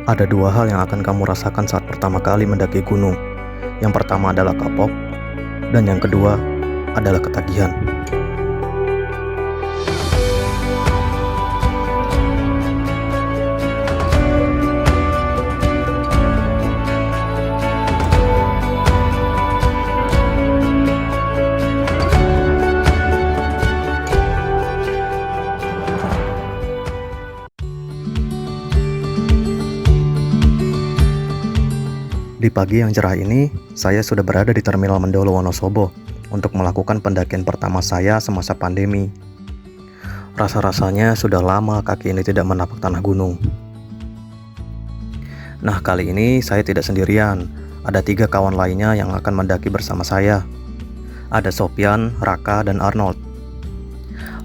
Ada dua hal yang akan kamu rasakan saat pertama kali mendaki gunung. Yang pertama adalah kapok, dan yang kedua adalah ketagihan. Di pagi yang cerah ini, saya sudah berada di Terminal Mendolo Wonosobo untuk melakukan pendakian pertama saya semasa pandemi. Rasa-rasanya sudah lama kaki ini tidak menapak tanah gunung. Nah, kali ini saya tidak sendirian. Ada 3 kawan lainnya yang akan mendaki bersama saya. Ada Sopyan, Raka, dan Arnold.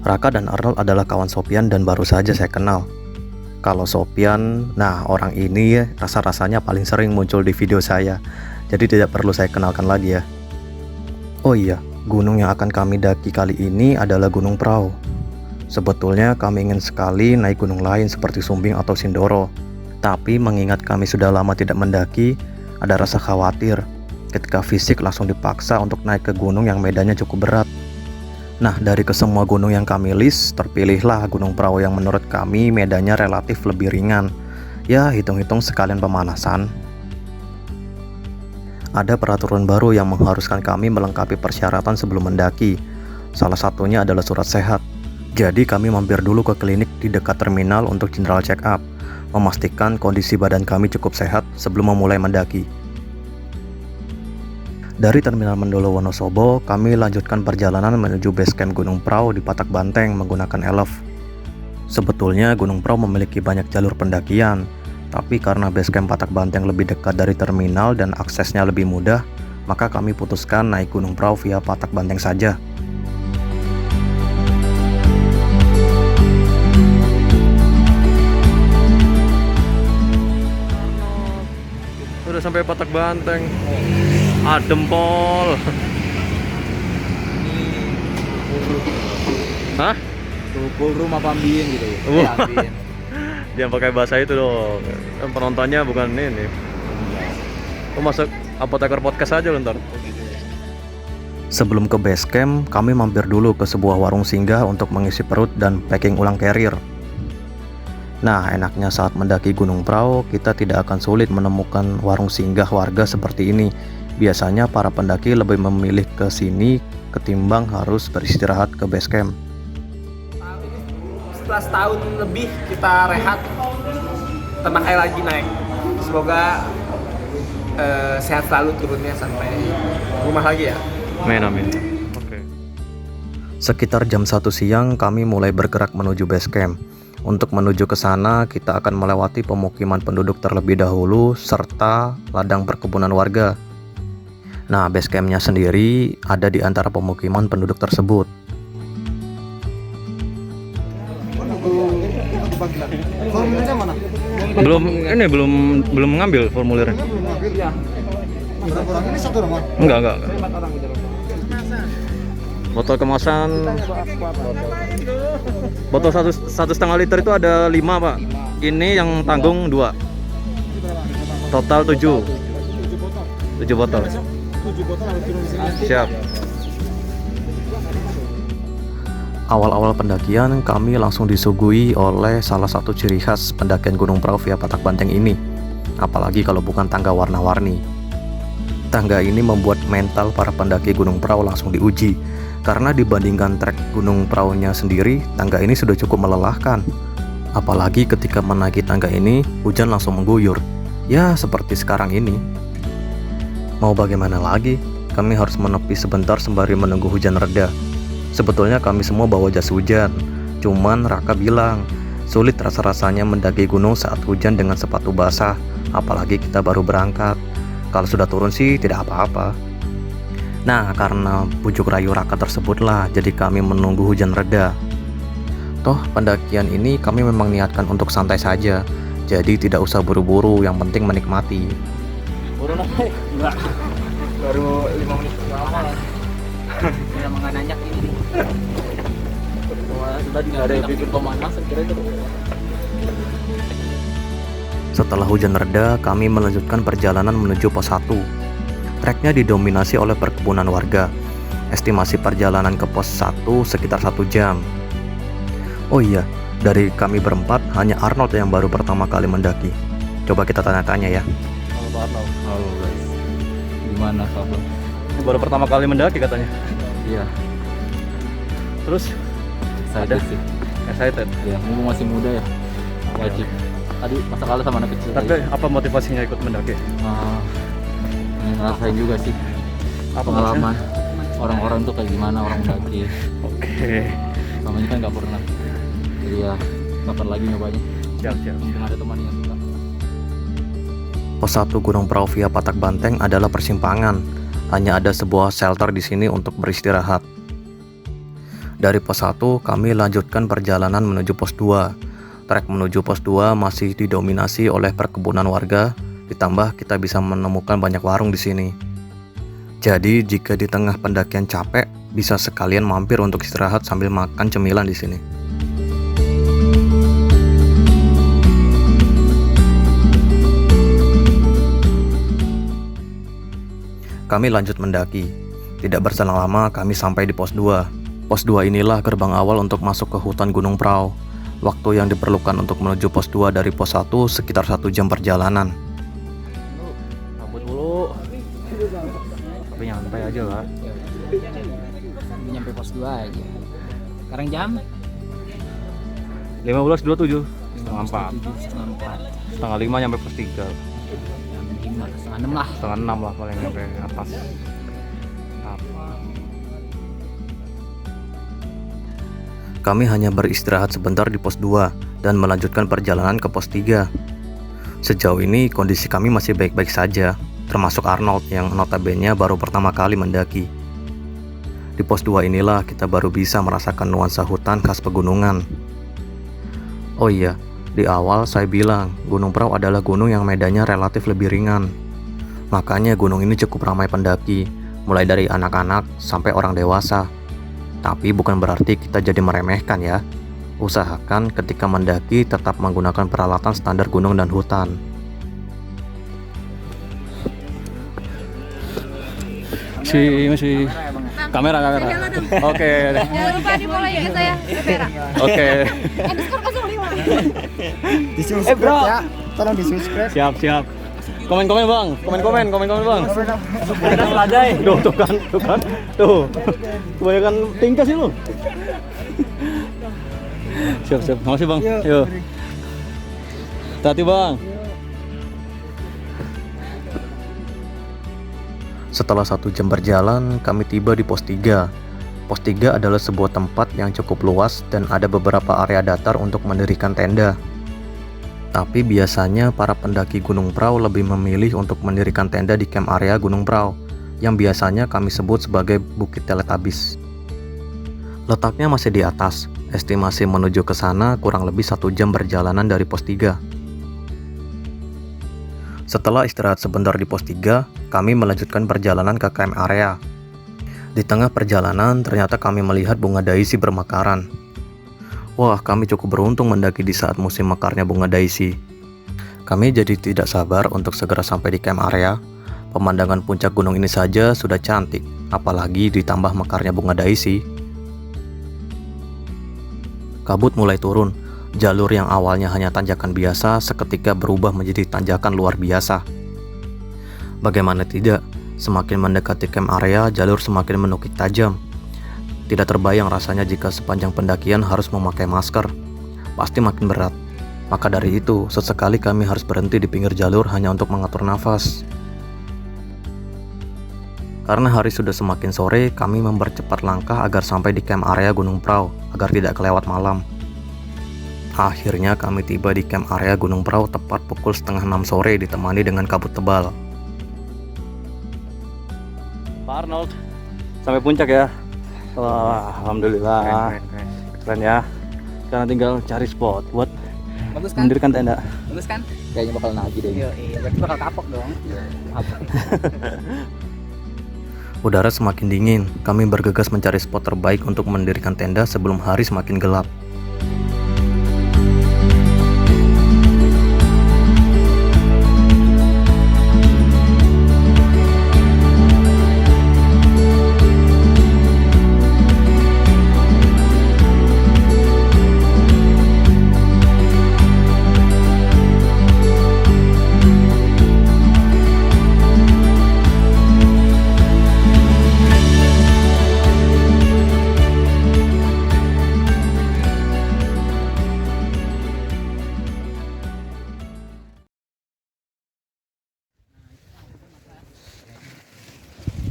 Raka dan Arnold adalah kawan Sopyan dan baru saja saya kenal. Kalau Sopyan, nah orang ini rasa-rasanya paling sering muncul di video saya, jadi tidak perlu saya kenalkan lagi ya. Oh iya, gunung yang akan kami daki kali ini adalah Gunung Prau. Sebetulnya kami ingin sekali naik gunung lain seperti Sumbing atau Sindoro. Tapi mengingat kami sudah lama tidak mendaki, ada rasa khawatir ketika fisik langsung dipaksa untuk naik ke gunung yang medannya cukup berat. Nah, dari kesemua gunung yang kami list, terpilihlah Gunung Prau yang menurut kami medannya relatif lebih ringan. Ya, hitung-hitung sekalian pemanasan. Ada peraturan baru yang mengharuskan kami melengkapi persyaratan sebelum mendaki. Salah satunya adalah surat sehat. Jadi kami mampir dulu ke klinik di dekat terminal untuk general check up, memastikan kondisi badan kami cukup sehat sebelum memulai mendaki. Dari Terminal Mendolo Wonosobo, kami lanjutkan perjalanan menuju base camp Gunung Prau di Patak Banteng menggunakan elf. Sebetulnya Gunung Prau memiliki banyak jalur pendakian, tapi karena base camp Patak Banteng lebih dekat dari terminal dan aksesnya lebih mudah, maka kami putuskan naik Gunung Prau via Patak Banteng saja. Udah sampai Patak Banteng. Adem pol. Hah? Tukul rumah pambien gitu ya. Wah. Ambien. Jangan pakai bahasa itu dong. Kan penontonnya bukan ini. Lu masuk apoteker podcast aja lu ntar. Sebelum ke base camp, kami mampir dulu ke sebuah warung singgah untuk mengisi perut dan packing ulang carrier. Nah, enaknya saat mendaki Gunung Prau, kita tidak akan sulit menemukan warung singgah warga seperti ini. Biasanya para pendaki lebih memilih ke sini ketimbang harus beristirahat ke base camp. Setelah setahun lebih kita rehat, terpakai lagi naik. Semoga sehat selalu turunnya sampai rumah lagi ya. Amin. Oke. Sekitar jam 1 siang kami mulai bergerak menuju base camp. Untuk menuju ke sana, kita akan melewati pemukiman penduduk terlebih dahulu serta ladang perkebunan warga. Nah, base campnya sendiri ada di antara pemukiman penduduk tersebut. Formulirnya mana? Belum ngambil formulirnya. Berapa orang ini satu rumah? Enggak. Botol kemasan. Botol 1,5 liter itu ada 5, Pak. Ini yang tanggung 2. Total 7. 7 botol. 7 botol harus turun di sini. Siap. Awal-awal pendakian kami langsung disuguhi oleh salah satu ciri khas pendakian Gunung Prau via Patak Banteng ini. Apalagi kalau bukan tangga warna-warni. Tangga ini membuat mental para pendaki Gunung Prau langsung diuji. Karena dibandingkan trek Gunung Praunya sendiri, tangga ini sudah cukup melelahkan. Apalagi ketika menaiki tangga ini, hujan langsung mengguyur. Ya, seperti sekarang ini. Mau bagaimana lagi? Kami harus menepi sebentar sembari menunggu hujan reda. Sebetulnya kami semua bawa jas hujan. Cuman Raka bilang, sulit rasa-rasanya mendaki gunung saat hujan dengan sepatu basah. Apalagi kita baru berangkat. Kalau sudah turun sih tidak apa-apa. Nah, karena bujuk rayu Raka tersebutlah, jadi kami menunggu hujan reda. Toh, pendakian ini kami memang niatkan untuk santai saja. Jadi tidak usah buru-buru, yang penting menikmati. Buru naik? Enggak. Baru 5 menit pertama lah. Udah mengananyak ini. Wah, sudah enggak ada yang bikin pemanasan kira itu. Setelah hujan reda, kami melanjutkan perjalanan menuju pos 1. Treknya didominasi oleh perkebunan warga. Estimasi perjalanan ke pos 1 sekitar 1 jam. Oh iya, dari kami berempat hanya Arnold yang baru pertama kali mendaki. Coba kita tanya-tanya ya. Halo Pak Arnold. Halo guys. Gimana kabar? Baru pertama kali mendaki katanya. Iya, Terus excited sih. excited. Ya, mumpung masih muda ya. Wajib. Tadi masa kalah sama anak kecil. Apa motivasinya ikut mendaki? Ngerasain juga sih pengalaman orang-orang tuh kayak gimana orang mendaki. Oke. Sama ini kan nggak pernah. Jadi ya kapan lagi nyobanya. Siap. Mungkin ada teman yang suka. Pos 1 Gunung Prau via Patak Banteng adalah persimpangan. Hanya ada sebuah shelter di sini untuk beristirahat. Dari pos 1 kami lanjutkan perjalanan menuju pos 2. Trek menuju pos 2 masih didominasi oleh perkebunan warga, ditambah kita bisa menemukan banyak warung di sini. Jadi jika di tengah pendakian capek, bisa sekalian mampir untuk istirahat sambil makan cemilan di sini. Kami lanjut mendaki. Tidak berselang lama kami sampai di pos 2. Pos 2 inilah gerbang awal untuk masuk ke hutan Gunung Prau. Waktu yang diperlukan untuk menuju pos 2 dari pos 1 sekitar 1 jam perjalanan. Rambut dulu. Tapi nyantai aja lah. Nyampe pos 2 aja. Sekarang jam 15.27. setengah 4. Setengah 5 nyampe pos 3. Jam 5, setengah 6 lah. Setengah 6 lah paling nyampe atas. Kami hanya beristirahat sebentar di pos 2 dan melanjutkan perjalanan ke pos 3. Sejauh ini kondisi kami masih baik-baik saja, termasuk Arnold yang notabene baru pertama kali mendaki. Di pos 2 inilah kita baru bisa merasakan nuansa hutan khas pegunungan. Oh iya, di awal saya bilang Gunung Prau adalah gunung yang medannya relatif lebih ringan. Makanya gunung ini cukup ramai pendaki, mulai dari anak-anak sampai orang dewasa. Tapi bukan berarti kita jadi meremehkan ya. Usahakan ketika mendaki tetap menggunakan peralatan standar gunung dan hutan. Masih kamera. Oke. Jangan lupa di follow ya saya, Vera. Oke. Underscore 05. Di subscribe ya. Tolong di subscribe. Siap. Komen bang. Udah meladai. Tuh kan. Tuh. Kebanyakan tingkah sih lu. Siap. Makasih bang. Yuk. Hati bang. Setelah 1 jam berjalan, kami tiba di pos 3. Pos 3 adalah sebuah tempat yang cukup luas dan ada beberapa area datar untuk mendirikan tenda. Tapi biasanya para pendaki Gunung Prau lebih memilih untuk mendirikan tenda di camp area Gunung Prau, yang biasanya kami sebut sebagai Bukit Teletubbies. Letaknya masih di atas, estimasi menuju ke sana kurang lebih 1 jam perjalanan dari pos 3. Setelah istirahat sebentar di pos 3, kami melanjutkan perjalanan ke camp area. Di tengah perjalanan ternyata kami melihat bunga daisy bermekaran. Wah, kami cukup beruntung mendaki di saat musim mekarnya bunga daisy. Kami jadi tidak sabar untuk segera sampai di camp area. Pemandangan puncak gunung ini saja sudah cantik, apalagi ditambah mekarnya bunga daisy. Kabut mulai turun. Jalur yang awalnya hanya tanjakan biasa seketika berubah menjadi tanjakan luar biasa. Bagaimana tidak, semakin mendekati camp area, jalur semakin menukik tajam. Tidak terbayang rasanya jika sepanjang pendakian harus memakai masker. Pasti makin berat. Maka dari itu, sesekali kami harus berhenti di pinggir jalur hanya untuk mengatur nafas. Karena hari sudah semakin sore, kami mempercepat langkah agar sampai di camp area Gunung Prau, agar tidak kelewat malam. Akhirnya kami tiba di camp area Gunung Prau tepat pukul 5:30 sore ditemani dengan kabut tebal. Pak Arnold, sampai puncak ya? Wah, alhamdulillah. Keren ya. Sekarang tinggal cari spot buat Bagus kan? mendirikan tenda. Bagus kan? Kayaknya bakal nagih deh. Iya, berarti bakal kapok dong. Kapok. Udara semakin dingin. Kami bergegas mencari spot terbaik untuk mendirikan tenda sebelum hari semakin gelap.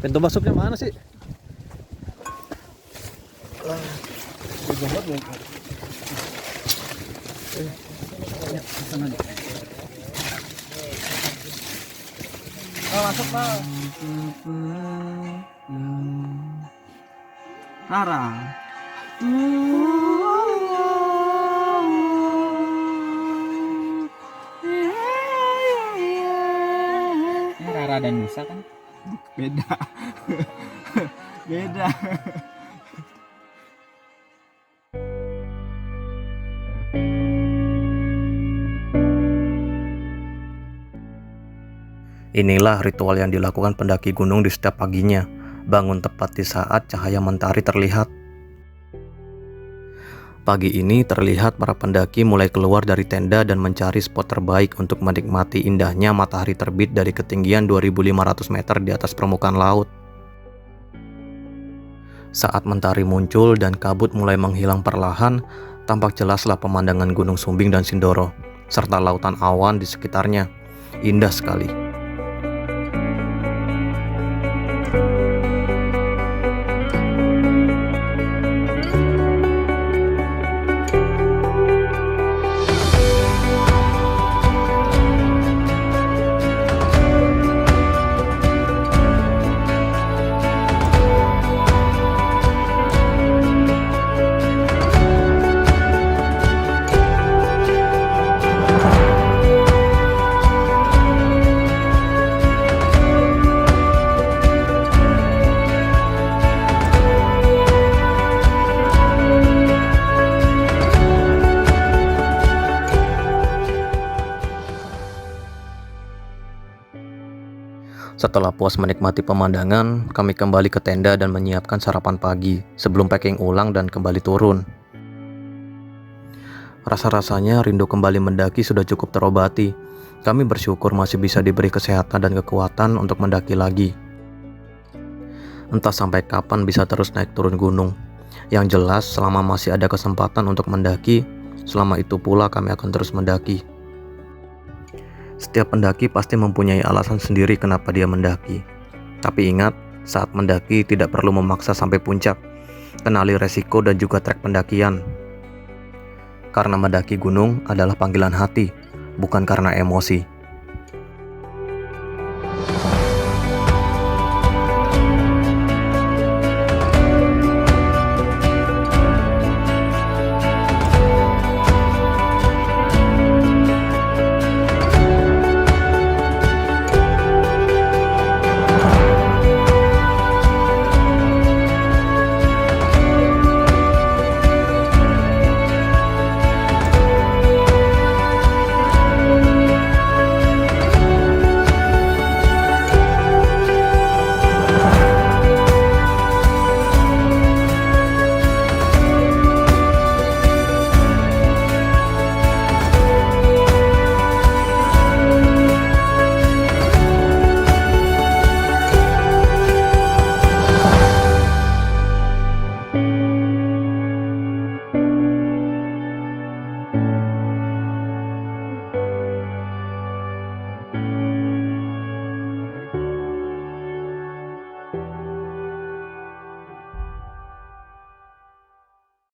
Pintu masuknya mana sih? Masuk Pak. Rara. Ini Rara dan Nisa kan? Beda. Beda. Inilah ritual yang dilakukan pendaki gunung di setiap paginya, bangun tepat di saat cahaya mentari terlihat. Pagi ini terlihat para pendaki mulai keluar dari tenda dan mencari spot terbaik untuk menikmati indahnya matahari terbit dari ketinggian 2.500 meter di atas permukaan laut. Saat mentari muncul dan kabut mulai menghilang perlahan, tampak jelaslah pemandangan Gunung Sumbing dan Sindoro, serta lautan awan di sekitarnya. Indah sekali. Setelah puas menikmati pemandangan, kami kembali ke tenda dan menyiapkan sarapan pagi sebelum packing ulang dan kembali turun. Rasa-rasanya rindu kembali mendaki sudah cukup terobati. Kami bersyukur masih bisa diberi kesehatan dan kekuatan untuk mendaki lagi. Entah sampai kapan bisa terus naik turun gunung. Yang jelas selama masih ada kesempatan untuk mendaki, selama itu pula kami akan terus mendaki. Setiap pendaki pasti mempunyai alasan sendiri kenapa dia mendaki. Tapi ingat, saat mendaki tidak perlu memaksa sampai puncak. Kenali resiko dan juga trek pendakian. Karena mendaki gunung adalah panggilan hati, bukan karena emosi.